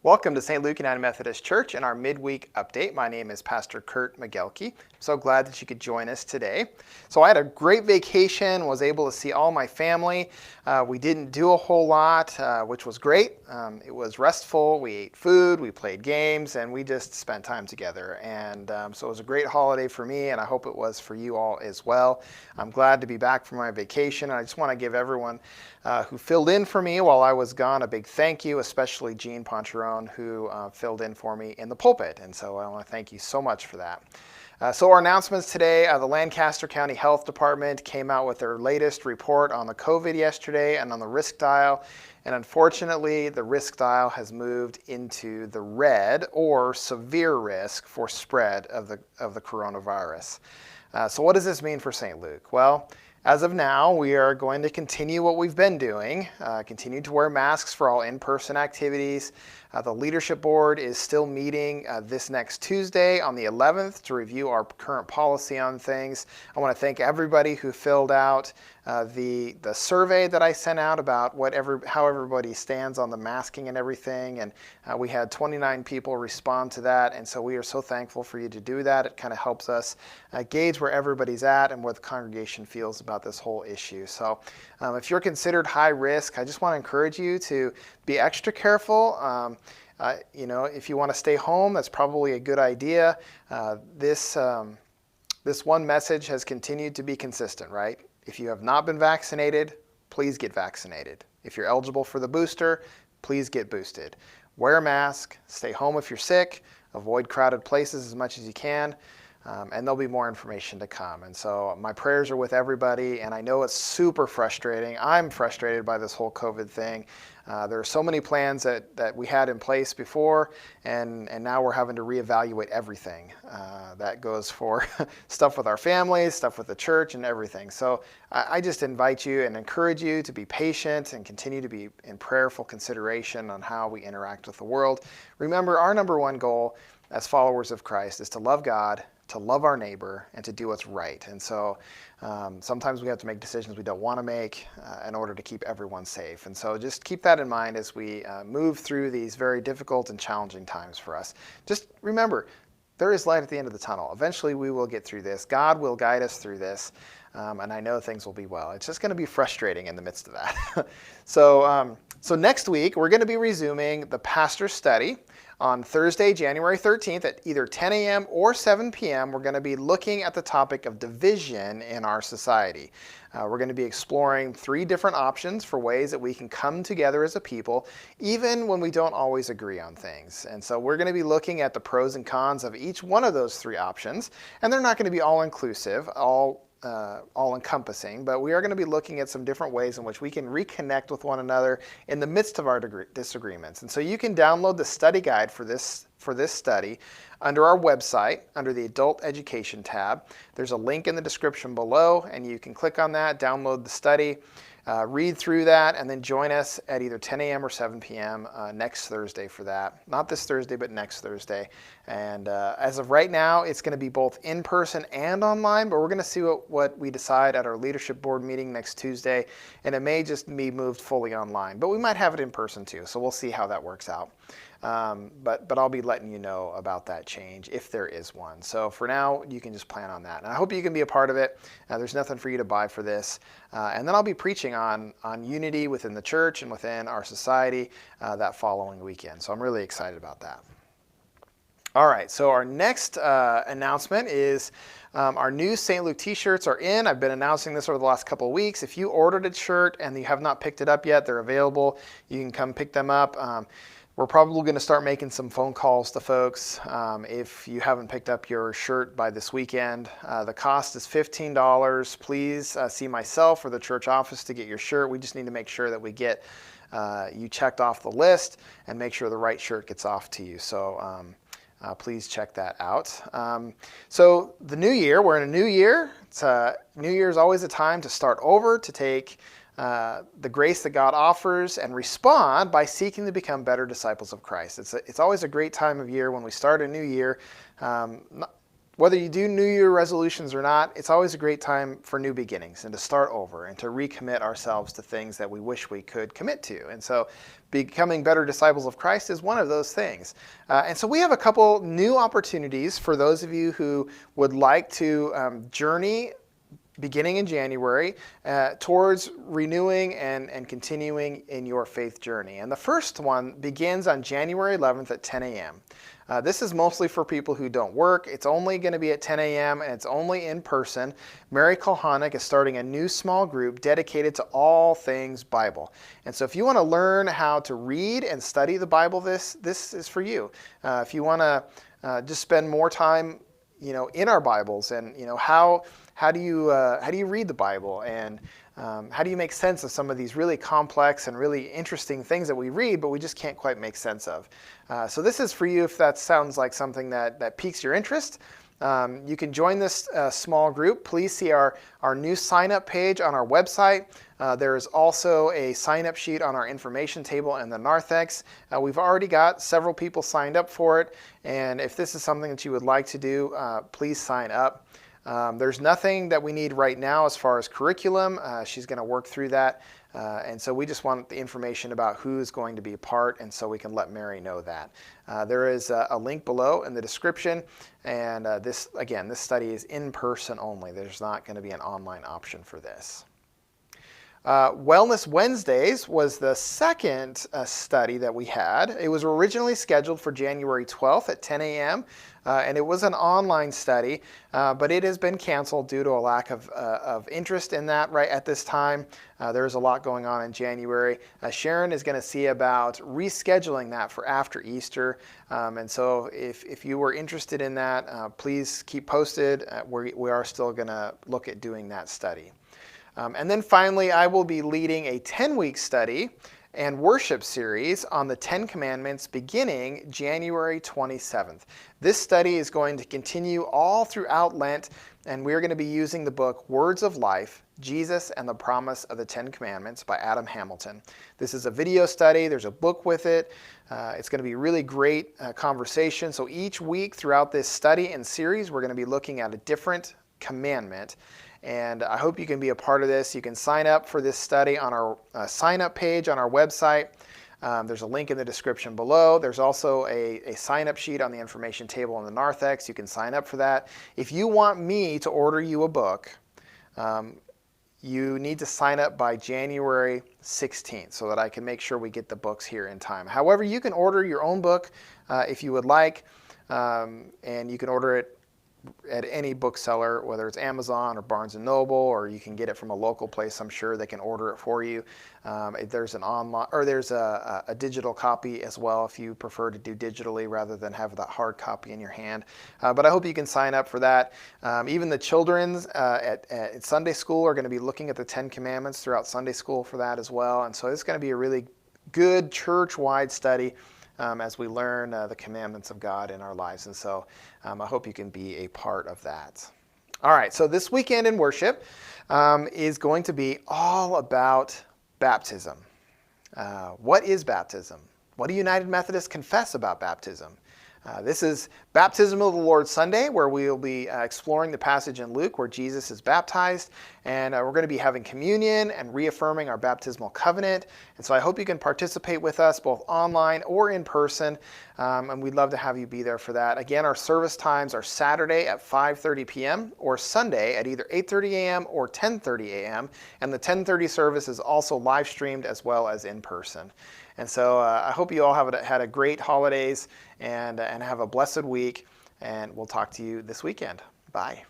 Welcome to St. Luke United Methodist Church and our midweek update. My name is Pastor Kurt McGelke. I'm so glad that you could join us today. So I had a great vacation, was able to see all my family. We didn't do a whole lot, which was great. It was restful. We ate food, we played games, and we just spent time together. And so it was a great holiday for me, and I hope it was for you all as well. I'm glad to be back from my vacation. I just want to give everyone who filled in for me while I was gone a big thank you, especially Jean Poncherone, who filled in for me in the pulpit. And so I want to thank you so much for that. So our announcements today, the Lancaster County Health Department came out with their latest report on the COVID yesterday and on the risk dial. And unfortunately, the risk dial has moved into the red, or severe risk for spread of the coronavirus. So what does this mean for St. Luke? Well, as of now, we are going to continue what we've been doing, continue to wear masks for all in-person activities. The leadership board is still meeting this next Tuesday on the 11th to review our current policy on things. I want to thank everybody who filled out the survey that I sent out about how everybody stands on the masking and everything. And we had 29 people respond to that. And so we are so thankful for you to do that. It kind of helps us gauge where everybody's at and what the congregation feels about this whole issue. So if you're considered high risk, I just want to encourage you to be extra careful. If you want to stay home, that's probably a good idea. This one message has continued to be consistent, right? If you have not been vaccinated, please get vaccinated. If you're eligible for the booster, please get boosted. Wear a mask, stay home if you're sick, avoid crowded places as much as you can. And there'll be more information to come. And so my prayers are with everybody, and I know it's super frustrating. I'm frustrated by this whole COVID thing. There are so many plans that we had in place before, and now we're having to reevaluate everything. That goes for stuff with our families, stuff with the church, and everything. So I just invite you and encourage you to be patient and continue to be in prayerful consideration on how we interact with the world. Remember, our number one goal as followers of Christ is to love God, to love our neighbor, and to do what's right. And so sometimes we have to make decisions we don't want to make in order to keep everyone safe. And so just keep that in mind as we move through these very difficult and challenging times for us. Just remember, there is light at the end of the tunnel. Eventually we will get through this. God will guide us through this. And I know things will be well. It's just going to be frustrating in the midst of that. So next week, we're going to be resuming the pastor study. On Thursday, January 13th at either 10 a.m. or 7 p.m., we're going to be looking at the topic of division in our society. We're going to be exploring 3 different options for ways that we can come together as a people, even when we don't always agree on things. And so we're going to be looking at the pros and cons of each one of those 3 options. And they're not going to be all-inclusive, all-encompassing, but we are going to be looking at some different ways in which we can reconnect with one another in the midst of our disagreements. And so you can download the study guide for this study under our website, under the Adult Education tab. There's a link in the description below, and you can click on that, download the study, read through that, and then join us at either 10 a.m. or 7 p.m. Next Thursday for that. Not this Thursday, but next Thursday. And as of right now, it's going to be both in person and online, but we're going to see what we decide at our leadership board meeting next Tuesday. And it may just be moved fully online, but we might have it in person too. So we'll see how that works out. But I'll be letting you know about that change if there is one. So for now, you can just plan on that. And I hope you can be a part of it. There's nothing for you to buy for this. And then I'll be preaching on unity within the church and within our society that following weekend. So I'm really excited about that. All right, so our next announcement is our new St. Luke T-shirts are in. I've been announcing this over the last couple of weeks. If you ordered a shirt and you have not picked it up yet, they're available. You can come pick them up. We're probably going to start making some phone calls to folks if you haven't picked up your shirt by this weekend. The cost is $15. Please see myself or the church office to get your shirt. We just need to make sure that we get you checked off the list and make sure the right shirt gets off to you. So please check that out. So the new year, we're in a new year. New Year is always a time to start over, to take the grace that God offers and respond by seeking to become better disciples of Christ. It's always a great time of year when we start a new year. whether you do New Year resolutions or not, it's always a great time for new beginnings and to start over and to recommit ourselves to things that we wish we could commit to. And so becoming better disciples of Christ is one of those things. And so we have a couple new opportunities for those of you who would like to journey beginning in January towards renewing and continuing in your faith journey. And the first one begins on January 11th at 10 a.m. This is mostly for people who don't work. It's only going to be at 10 a.m. and it's only in person. Mary Kulhanek is starting a new small group dedicated to all things Bible. And so if you want to learn how to read and study the Bible, this is for you. If you want to just spend more time, in our Bibles, and how do you read the Bible, and how do you make sense of some of these really complex and really interesting things that we read, but we just can't quite make sense of. So this is for you if that sounds like something that piques your interest. You can join this small group. Please see our new sign-up page on our website. There is also a sign-up sheet on our information table in the narthex. We've already got several people signed up for it, and if this is something that you would like to do, please sign up. There's nothing that we need right now as far as curriculum. She's going to work through that. And so we just want the information about who's going to be a part, and so we can let Mary know that. There is a link below in the description, and this study is in person only. There's not going to be an online option for this. Wellness Wednesdays was the second study that we had. It was originally scheduled for January 12th at 10 a.m., and it was an online study, but it has been canceled due to a lack of interest in that right at this time. There's a lot going on in January. Sharon is going to see about rescheduling that for after Easter, and so if you were interested in that, please keep posted. We are still going to look at doing that study. And then finally, I will be leading a 10-week study and worship series on the 10 Commandments beginning January 27th. This study is going to continue all throughout Lent, and we're going to be using the book Words of Life, Jesus and the Promise of the 10 Commandments by Adam Hamilton. This is a video study. There's a book with it. It's going to be a really great conversation. So each week throughout this study and series, we're going to be looking at a different commandment. And I hope you can be a part of this. You can sign up for this study on our sign-up page on our website. There's a link in the description below. There's also a sign-up sheet on the information table in the narthex. You can sign up for that. If you want me to order you a book, you need to sign up by January 16th so that I can make sure we get the books here in time. However, you can order your own book if you would like, and you can order it at any bookseller, whether it's Amazon or Barnes & Noble, or you can get it from a local place. I'm sure they can order it for you. There's an online, or there's a digital copy as well if you prefer to do digitally rather than have that hard copy in your hand. But I hope you can sign up for that. Even the children's at Sunday school are going to be looking at the 10 Commandments throughout Sunday school for that as well. And so it's going to be a really good church-wide study as we learn the commandments of God in our lives. And so I hope you can be a part of that. All right, so this weekend in worship is going to be all about baptism. What is baptism? What do United Methodists confess about baptism? This is Baptism of the Lord Sunday, where we will be exploring the passage in Luke where Jesus is baptized. And we're going to be having communion and reaffirming our baptismal covenant. And so I hope you can participate with us both online or in person. And we'd love to have you be there for that. Again, our service times are Saturday at 5:30 p.m. or Sunday at either 8:30 a.m. or 10:30 a.m. And the 10:30 service is also live streamed as well as in person. And so I hope you all had a great holidays and have a blessed week. And we'll talk to you this weekend. Bye.